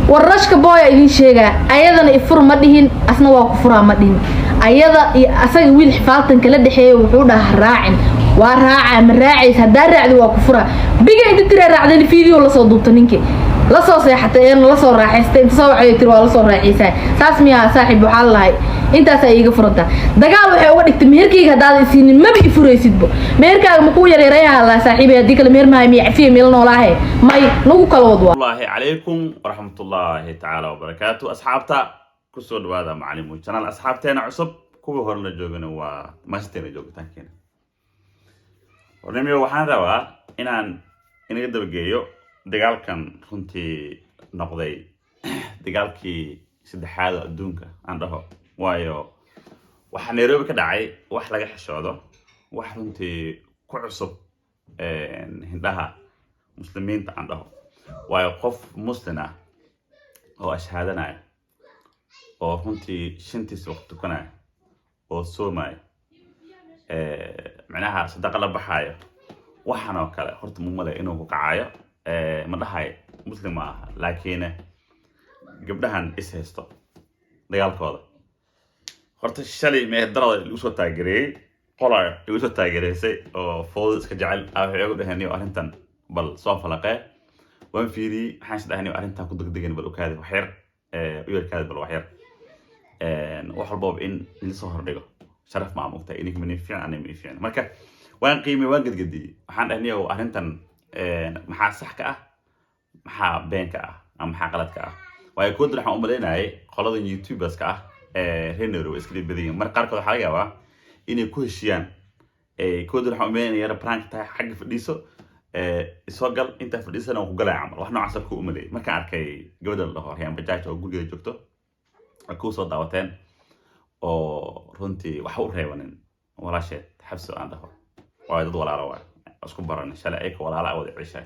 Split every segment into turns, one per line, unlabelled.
warashka boy idin sheega ayadana ifur ma dhihin asna waa ku furaa ma dhihin ayada asaga wiil xifaaltan kala dhaxeeyo wuxuu dhahaa raacin waa raaca ma raacis hadaa raacdo waa ku furaa biga inta tira raacdan video la soo duubta ninkii la soo seexatay la soo raaxaystay inta soo wacay tir waa la soo raaxaysay saas miya saaxiib waxa lahay intaas ay iga furanta dagaal waxay uga dhigtay meherkayga hadaad isiinin ma bi furaysidbo meherkaaga ma ku yareeyaa la saaxiibay hadii kale meher maahay miyafiye meel noolaahay may nagu kala wad
wallahi alaykum warahmatullahi ta'ala wabarakatuh asxaabta ku soo dhawaada macallimo channel asxaabteena cusub kuwa horna joogana waa masteena joogtaankeena warnamiyo waxaan rabaa inaan inaga dabageeyo dagaalkan runtii noqday dagaalkii saddexaad adduunka aan dhaho waayo waxa Nairobi ka dhacay wax laga xishoodo wax runtii ku cusub hindaha muslimiinta aan dhaho waayo qof muslim ah oo ashhaadanaya oo runtii shantiis waqti tukanaya oo soomay macnaha sadaqa la baxayo waxaan oo kale horta mumale inuu ku kacayo ma dhahay muslim ah laakiin gabdhahan is haysto dagaalkooda horta shalay meedarada lagu soo taageeray qolay lagu soo taageeray oo food iska jecel waxay ugu dhahanay arrintan bal soo falaqay waan fiiri waxaan isdhahnay arrintan ku degdegan bal u kaadi wax yar u yarkaadi bal wax yar wax walba in la soo hordhigo sharaf ma mugtay inay min fiican anay min fiican marka waan qiimay waan gadgadiyay waxaan dhahnay arrintan maxaa sax ka ah maxaa been ka ah ama maxaa qalad ka ah way ku dir waxaan u maleynayay qolada YouTubers ka ah Nairobi iska badiyeen mar qaar kood waxa laga yaabaa inay ku heshiyaan ku dir waxaan u maleynayay prank tahay xag fadhiiso soo gal inta fadhiisana ku galay amal wax noocaas ku u maleeyay marka arkay gabadha la hor hayaan bajaaj oo guriga joogto ku soo daawateen oo runtii wax u reebanin walaasheed xabsi aan dhaho waa dad walaalo waa isku baran shalay ay ka walaalo wada cishay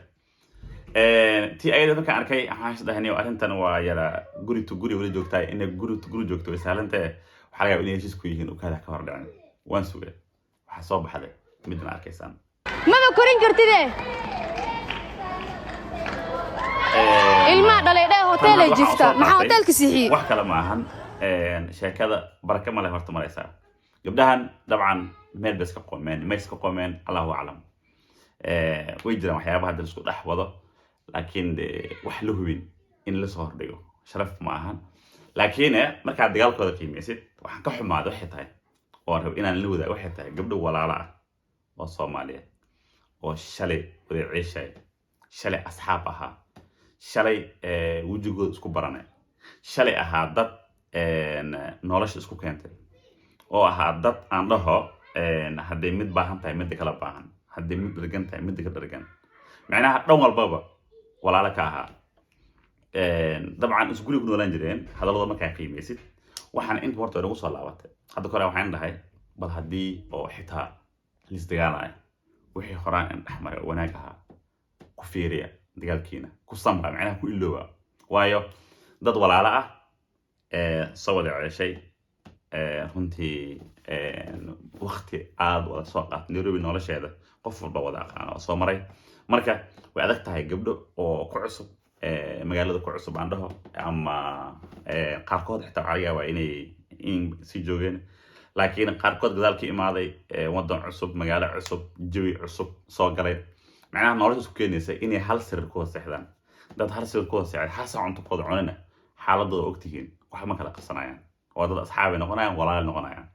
ti ayada markaan arkay waxaan isdhahnay arrintan waa yara guri to guri wali joogtay in guri to guri joogto isaalanta waxa laga yaabaa inay heshiis ku yihiin oo kaada ka hor dhacay waan sugay waxa soo baxday mid ma arkaysan
maba korin kartide ilma dhaleedhay hotel ay jifta maxaa hotelka sixi
wax kale ma ahan sheekada baraka ma leh horta maraysa gabdhahan dabcan meel bas ka qoomeen mees ka qoomeen Allahu a'lam way jiraan waxyaabaha hadda isku dhax wado laakiin wax la hubin in la soo hordhigo sharaf ma ahan laakiin marka dagaalkooda qiimeysid waxaan ka xumaado waxay tahay oo rabo inaan la wada waxay tahay gabdho walaalo ah oo Soomaaliyeed oo shalay wada ciishay shalay asxaab aha shalay wujigooda isku baranay shalay aha dad nolosha isku keentay oo aha dad aan dhaho hadday mid baahan tahay mid kala baahan hadday mid dhergan tahay mid ka dhergan macnaha dhan walbaba walaalo ka aha dabcan isku guriga noolaan jireen hadalada markaa qiimeysid waxaan inta horta ugu soo laabatay hadda kore waxaan dhahay bal hadii oo xitaa lis dagaalay wixii horaan in dhaxmay wanaag aha ku fiiriya dagaalkiina ku samra macnaha ku ilooba waayo dad walaalo ah soo wada ceeshay runtii waqti aad wada soo qaat Nairobi nolosheeda qof walba wada aqaan oo soo maray marka way adag tahay gabdho oo ku cusub magaalada ku cusub aan dhaho ama qaarkood xitaa waxa laga yaabaa inay si joogeen laakiin qaarkood gadaalka imaaday wadan cusub magaalo cusub jawi cusub soo galay macnaha nolosha isku keenaysa inay hal sir ku seexdaan dad hal sir ku seexday hal saac cunto kooda cunana xaaladooda ogtihiin wax ma kala qasanayaan oo dad asxaab ay noqonayaan walaal noqonayaan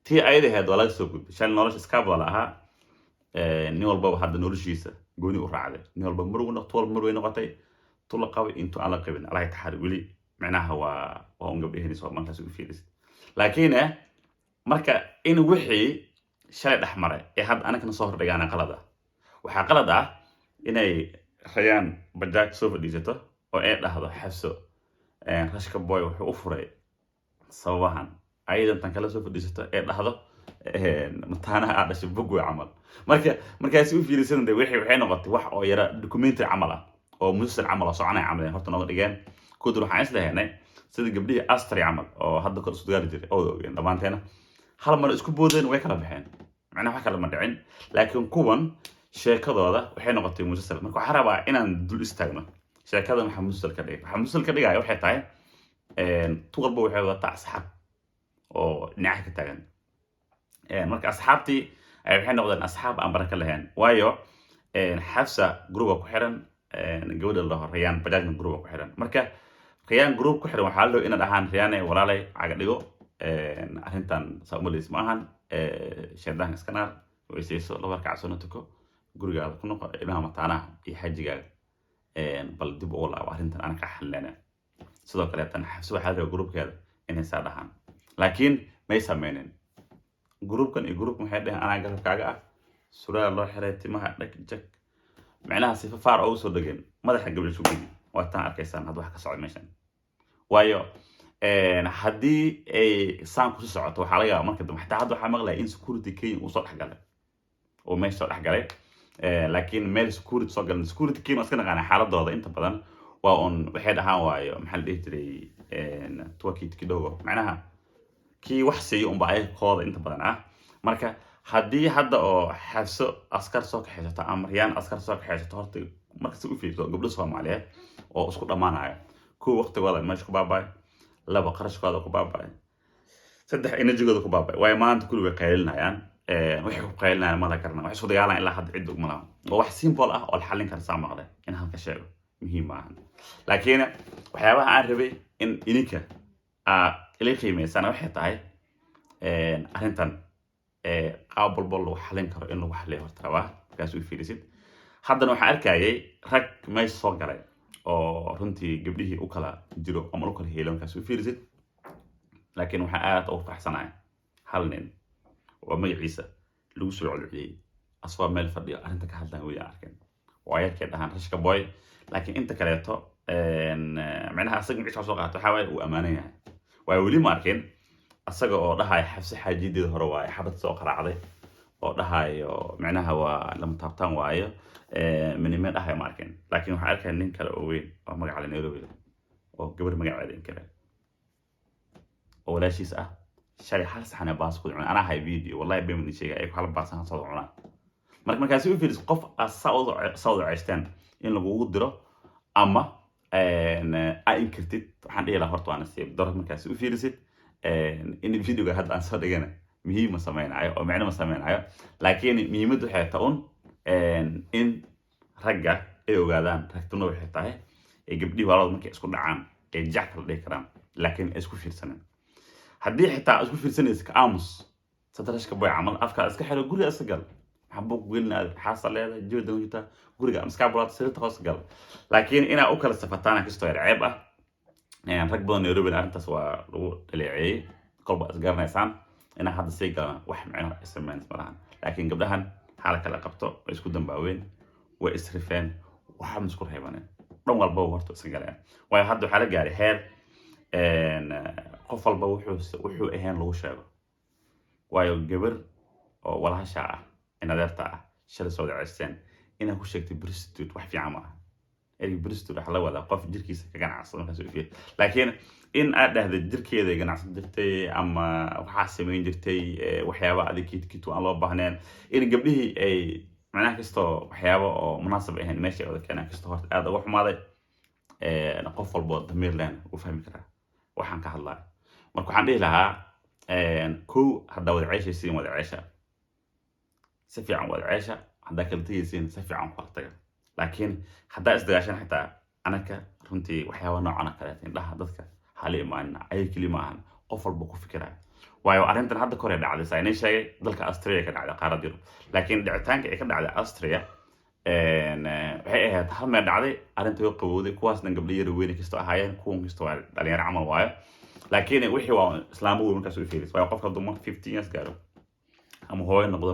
tii ayada ahayd walaal soo gudbay shan nolosha iska wada ahaa nin walba hadda noloshiisa gooni u raacday nin walba marwna tool marway noqotay tula qaba intuu aan la qabin Allah taxar wili macnaha waa un gabdhaheena soo markaas u fiilis laakiin marka in wixii shalay dhaxmaray ee had anagna soo hordhigaan qalada waxa qalad ah inay rayaan bajaaj soo fadhiisato oo ay dhahdo xabso rashka boy wuxuu u furay sababahan aydan tan kala soo fadhiisato ee dhahdo mataanaha aad dhashay bogwe camal markaas u fiirisan wixii waxay noqotay wax oo yara documentary camal ah oo musalsal camal oo soconay camal horta nooga dhigeen ku dir waxaan isleeyahay sida gabdhii Astri camal oo hadda kor isku gaari jiray oo ogeyn dhamaanteena hal mar isku boodeen way kala baxeen macnaha wax kala ma dhicin laakiin kuwan sheekadooda waxay noqotay musalsal marka waxa rabaa inaan dul istaagno sheekada maxaa musal ka dhigay waxaa musal ka dhigaya waxay tahay tu walba waxay wadataa asxaab oo dhinaca ka taagan marka asxaabtii waxay noqdeen asxaab aan baraka lahayn waayo xafsa gruuba ku xiran gabadha la horreeyaan bajaajna gruuba ku xiran marka rayaan gruub ku xiran waxaa loo inaad ahaan rayaane walaalay caga dhigo arrintan saamulis ma ahan sheedaanka iska naar weysayso laba rakac soo tuko gurigaada ku noqo ilmaha mataanaha iyo xajigaaga bal dib ugu laabo arrintan aan ka xalleena sidoo kale tan xafsa waxaa loo gruubkeeda inay saa dhahaan laakiin may sameeyeen gruubkan iyo gruubkan waxay dhahaan anaa garabkaaga ah suraal loo xiray timaha dhag jag macnaha si faar oo soo dhageen madaxa gabadha soo gudbi waa tan arkaysaan hadda wax ka socdo meeshan waayo haddii ay saan ku socoto waxaa laga yaabaa marka dambe xataa hadda waxaa maqlaya in security Kenya uu soo dhexgalay oo meesha soo dhexgalay laakiin meel security soo galan security Kenya iska naqaan xaaladooda inta badan waa on waxay dhahaan waayo maxaa la dhihi jiray tuwakit kidogo macnaha kii wax siiyo un baa ay kooda inta badan ah marka haddii hadda oo xafso askar soo kaxaysato ama riyaan askar soo kaxaysato horta marka si u fiirto gabdho Soomaaliyeed oo isku dhamaanayo kuwa waqtigooda meesha ku baabay laba qarashkooda ku baabay saddex energy-gooda ku baabay way maanta kulliga qaylinayaan waxay ku qaylinayaan ma la karna wax isku dagaalan ilaa hadda cid uma laha oo wax simple ah oo xallin kara saamaqle in halka sheego muhiim ah laakiin waxyaabaha aan rabay in ininka ilay qiimeysana waxay tahay arrintan qaab walba lagu xallin karo in lagu xalliyo horta rabaa kaas u fiirisid haddana waxaan arkayay rag meesha soo galay oo runtii gabdhihii u kala jiro ama u kala heelan kaas u fiirisid laakiin waxaan aad ugu faraxsanahay hal nin oo magaciisa lagu soo celceliyay asoo meel fadhiyo arrinta ka hadlan way arkeen waa yarkay dhahan rashka boy laakiin inta kaleeto macnaha asaga magaciisa soo qaato waxa uu amaanan yahay way weli ma arkeen asaga oo dhahay xafsa xaajideeda hore waa xabad soo qaraacday oo dhahayo macnaha waa lama taabtaan waayo minimeen dhahay ma arkeen laakiin waxa arkay nin kale oo weyn oo magaca la Nairobi oo gabar magaceeda in kale oo walaashiis ah shalay hal saxan baas ku cunay ana hay video wallahi been ma sheegay ay hal baas soo cunaa markaas uu fiiris qof asawd ceystaan in lagu diro ama ay inkirtid waxaan dhihi lahaa horta waan siib daro markaas uu fiirisid in video-ga hadda aan soo dhigana muhiim ma sameeynayo oo macna ma sameeynayo laakiin muhiimadu waxay tahay in ragga ay ogaadaan ragtuna waxay tahay ee gabdhii walaal markay isku dhacaan ee jack la dhigi karaan laakiin isku fiirsanaan haddii xitaa isku fiirsanaysa ka aamus sadarashka boy camal afka iska xiro guriga iska gal maxbuuq gelinaad xaasa leedahay jooda wajita guriga iska bulaad sirta hoos gal laakiin ina u kala safataan kastoo ceeb ah rag badan Nairobi arrintaas waa lagu dhaleeceeyay kolba isgaranaysaan ina hadda sii galaan wax macno ismaan malahan laakiin gabdhahan xaalad kala qabto way isku dambaaween way israfeen waxa isku reebaneen dhan walba horta iska galeen way hadda waxa la gaaray heer qof walba wuxuu ahaan lagu sheego waayo gabar oo walaasha ah in adeerta ah shalay soo dhaceysteen ina ku sheegtay prostitute wax fiican ma aha prostitute waxa la wada qof jirkiisa ka ganacsado markaas uu fiir laakiin in aad dhahdo jirkeeda ganacsan jirtay ama waxa sameyn jirtay waxyaabo adag kiitu aan loo baahneen in gabdhihii ay macnaha kasto waxyaabo oo munaasab ahayn meesha wada keenan kasto horta aad ugu xumaaday qof walba damiir leen u fahmi karaa waxaan ka hadlaa marka waxaan dhihi lahaa kow hadda wada ceeshaysiin wada ceesha si fiican wada ceesha hadda kala tagaysiin si fiican ku taga laakiin hadda isdagaashan xitaa anaka runtii waxyaabo noocan kale indhaha dadka hali imaanna ay kelima ahan qof walba ku fikiraa waayo arrintan hadda kore dhacday saynay sheegay dalka Australia ka dhacday qaarad Yurub laakiin dhicitaanka ay ka dhacday Australia waxay ahayd hal meel dhacday arrinta way qabowday kuwaasna gabdho yar weyn kasta ahaayeen kuwan kasta waa dhalinyaro camal waayo laakiin wixii waa islaamu markaas u fiiris waayo qofka dumar 15 years gaaro ama hooyo noqdo